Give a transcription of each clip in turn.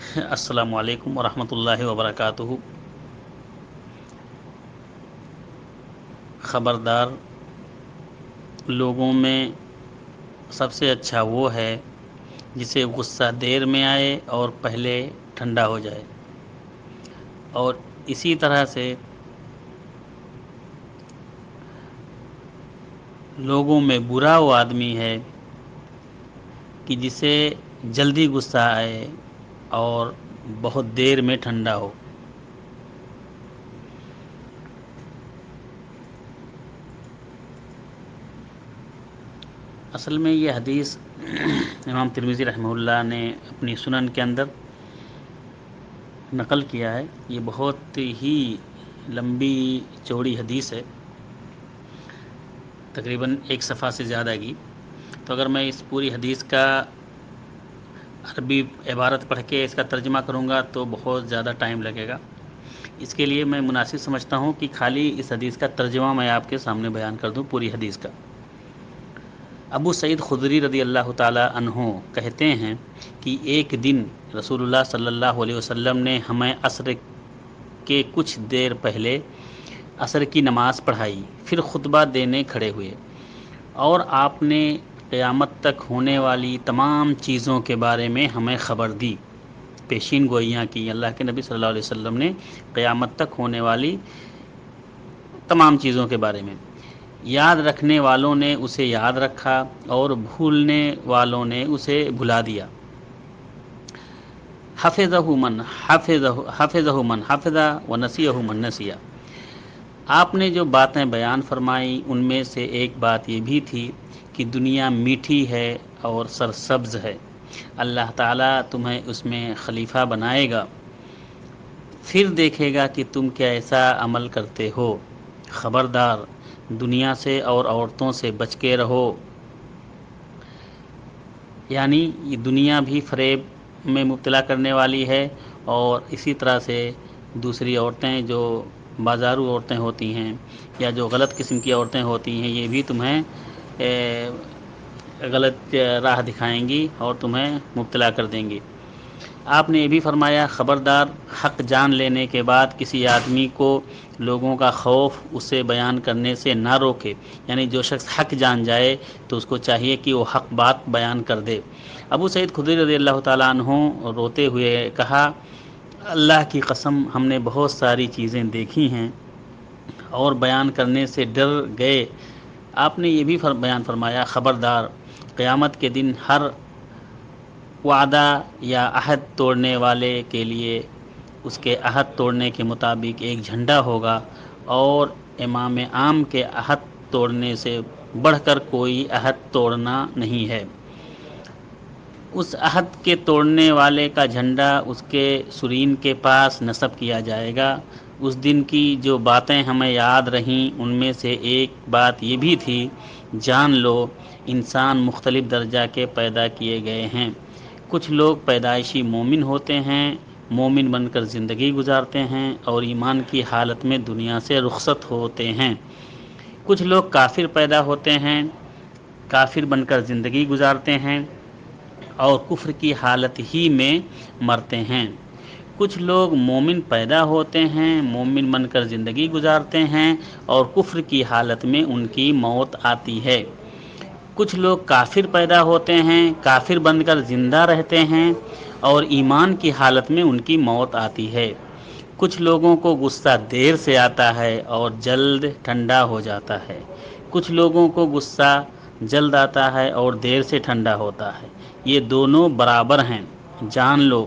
السلام علیکم ورحمۃ اللہ وبرکاتہ۔ خبردار، لوگوں میں سب سے اچھا وہ ہے جسے غصہ دیر میں آئے اور پہلے ٹھنڈا ہو جائے، اور اسی طرح سے لوگوں میں برا وہ آدمی ہے کہ جسے جلدی غصہ آئے اور بہت دیر میں ٹھنڈا ہو۔ اصل میں یہ حدیث امام ترمذی رحمہ اللہ نے اپنی سنن کے اندر نقل کیا ہے۔ یہ بہت ہی لمبی چوڑی حدیث ہے، تقریباً ایک صفحہ سے زیادہ کی۔ تو اگر میں اس پوری حدیث کا عربی عبارت پڑھ کے اس کا ترجمہ کروں گا تو بہت زیادہ ٹائم لگے گا۔ اس کے لیے میں مناسب سمجھتا ہوں کہ خالی اس حدیث کا ترجمہ میں آپ کے سامنے بیان کر دوں، پوری حدیث کا۔ ابو سعید خدری رضی اللہ تعالی عنہ کہتے ہیں کہ ایک دن رسول اللہ صلی اللہ علیہ وسلم نے ہمیں عصر کے کچھ دیر پہلے عصر کی نماز پڑھائی، پھر خطبہ دینے کھڑے ہوئے، اور آپ نے قیامت تک ہونے والی تمام چیزوں کے بارے میں ہمیں خبر دی، پیشین گوئیاں کی۔ اللہ کے نبی صلی اللہ علیہ وسلم نے قیامت تک ہونے والی تمام چیزوں کے بارے میں۔ یاد رکھنے والوں نے اسے یاد رکھا اور بھولنے والوں نے اسے بھلا دیا۔ حفظہ من حفظ ونسیہ من نسیہ۔ آپ نے جو باتیں بیان فرمائیں ان میں سے ایک بات یہ بھی تھی کہ دنیا میٹھی ہے اور سرسبز ہے، اللہ تعالیٰ تمہیں اس میں خلیفہ بنائے گا، پھر دیکھے گا کہ تم کیسا عمل کرتے ہو۔ خبردار، دنیا سے اور عورتوں سے بچ کے رہو۔ یعنی یہ دنیا بھی فریب میں مبتلا کرنے والی ہے، اور اسی طرح سے دوسری عورتیں جو بازارو عورتیں ہوتی ہیں یا جو غلط قسم کی عورتیں ہوتی ہیں، یہ بھی تمہیں غلط راہ دکھائیں گی اور تمہیں مبتلا کر دیں گی۔ آپ نے یہ بھی فرمایا، خبردار، حق جان لینے کے بعد کسی آدمی کو لوگوں کا خوف اسے بیان کرنے سے نہ روکے۔ یعنی جو شخص حق جان جائے تو اس کو چاہیے کہ وہ حق بات بیان کر دے۔ ابو سعید خدری رضی اللہ تعالیٰ عنہ روتے ہوئے کہا، اللہ کی قسم، ہم نے بہت ساری چیزیں دیکھی ہیں اور بیان کرنے سے ڈر گئے۔ آپ نے یہ بھی بیان فرمایا، خبردار، قیامت کے دن ہر وعدہ یا عہد توڑنے والے کے لیے اس کے عہد توڑنے کے مطابق ایک جھنڈا ہوگا، اور امام عام کے عہد توڑنے سے بڑھ کر کوئی عہد توڑنا نہیں ہے۔ اس عہد کے توڑنے والے کا جھنڈا اس کے سرین کے پاس نصب کیا جائے گا۔ اس دن کی جو باتیں ہمیں یاد رہیں ان میں سے ایک بات یہ بھی تھی، جان لو انسان مختلف درجہ کے پیدا کیے گئے ہیں۔ کچھ لوگ پیدائشی مومن ہوتے ہیں، مومن بن کر زندگی گزارتے ہیں اور ایمان کی حالت میں دنیا سے رخصت ہوتے ہیں۔ کچھ لوگ کافر پیدا ہوتے ہیں، کافر بن کر زندگی گزارتے ہیں اور کفر کی حالت ہی میں مرتے ہیں۔ کچھ لوگ مومن پیدا ہوتے ہیں، مومن بن کر زندگی گزارتے ہیں اور کفر کی حالت میں ان کی موت آتی ہے۔ کچھ لوگ کافر پیدا ہوتے ہیں، کافر بن کر زندہ رہتے ہیں اور ایمان کی حالت میں ان کی موت آتی ہے۔ کچھ لوگوں کو غصہ دیر سے آتا ہے اور جلد ٹھنڈا ہو جاتا ہے۔ کچھ لوگوں کو غصہ جلد آتا ہے اور دیر سے ٹھنڈا ہوتا ہے۔ یہ دونوں برابر ہیں، جان لو۔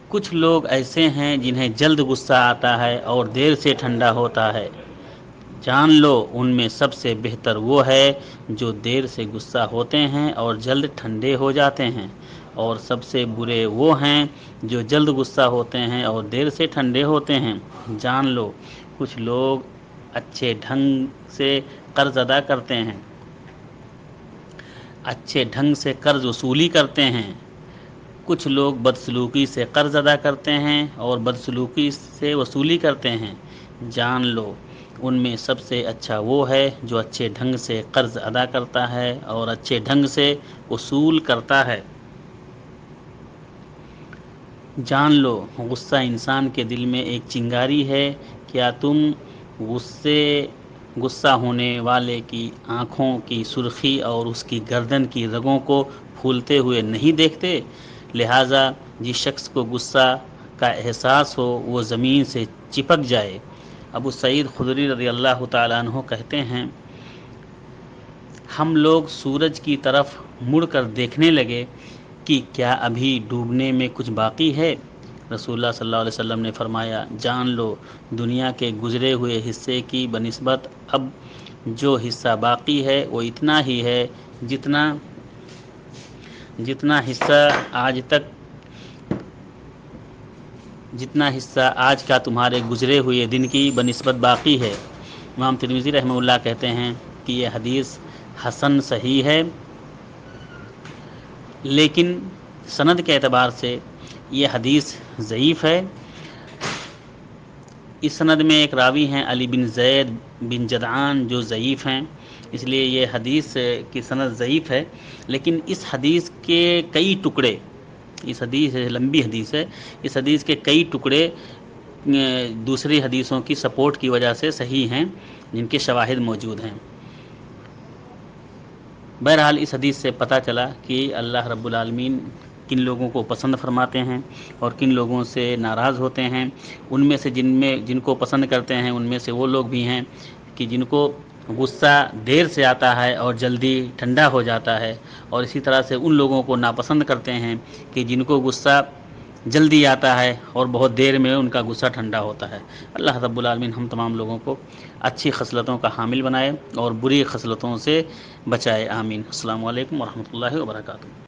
کچھ لوگ ایسے ہیں جنہیں جلد غصہ آتا ہے اور دیر سے ٹھنڈا ہوتا ہے، جان لو ان میں سب سے بہتر وہ ہے جو دیر سے غصہ ہوتے ہیں اور جلد ٹھنڈے ہو جاتے ہیں، اور سب سے برے وہ ہیں جو جلد غصہ ہوتے ہیں اور دیر سے ٹھنڈے ہوتے ہیں۔ جان لو کچھ لوگ اچھے ڈھنگ سے قرض ادا کرتے ہیں، اچھے ڈھنگ سے قرض وصولی کرتے ہیں۔ کچھ لوگ بدسلوکی سے قرض ادا کرتے ہیں اور بدسلوکی سے وصولی کرتے ہیں۔ جان لو ان میں سب سے اچھا وہ ہے جو اچھے ڈھنگ سے قرض ادا کرتا ہے اور اچھے ڈھنگ سے وصول کرتا ہے۔ جان لو غصہ انسان کے دل میں ایک چنگاری ہے، کیا تم غصہ ہونے والے کی آنکھوں کی سرخی اور اس کی گردن کی رگوں کو پھولتے ہوئے نہیں دیکھتے؟ لہٰذا جس شخص کو غصہ کا احساس ہو وہ زمین سے چپک جائے۔ ابو سعید خدری رضی اللہ تعالیٰ عنہ کہتے ہیں، ہم لوگ سورج کی طرف مڑ کر دیکھنے لگے کہ کیا ابھی ڈوبنے میں کچھ باقی ہے؟ رسول اللہ صلی اللہ علیہ وسلم نے فرمایا، جان لو دنیا کے گزرے ہوئے حصے کی بنسبت اب جو حصہ باقی ہے وہ اتنا ہی ہے جتنا حصہ آج کا تمہارے گزرے ہوئے دن کی بنسبت باقی ہے۔ امام ترمذی رحمہ اللہ کہتے ہیں کہ یہ حدیث حسن صحیح ہے، لیکن سند کے اعتبار سے یہ حدیث ضعیف ہے۔ اس سند میں ایک راوی ہیں علی بن زید بن جدعان جو ضعیف ہیں، اس لیے یہ حدیث کی سند ضعیف ہے۔ لیکن اس حدیث کے کئی ٹکڑے، اس حدیث لمبی حدیث ہے، اس حدیث کے کئی ٹکڑے دوسری حدیثوں کی سپورٹ کی وجہ سے صحیح ہیں، جن کے شواہد موجود ہیں۔ بہرحال اس حدیث سے پتہ چلا کہ اللہ رب العالمین کن لوگوں کو پسند فرماتے ہیں اور کن لوگوں سے ناراض ہوتے ہیں۔ ان میں سے جن کو پسند کرتے ہیں ان میں سے وہ لوگ بھی ہیں کہ جن کو غصہ دیر سے آتا ہے اور جلدی ٹھنڈا ہو جاتا ہے، اور اسی طرح سے ان لوگوں کو ناپسند کرتے ہیں کہ جن کو غصہ جلدی آتا ہے اور بہت دیر میں ان کا غصہ ٹھنڈا ہوتا ہے۔ اللہ رب العالمین ہم تمام لوگوں کو اچھی خصلتوں کا حامل بنائے اور بری خصلتوں سے بچائے، آمین۔ السلام علیکم ورحمۃ اللہ وبرکاتہ۔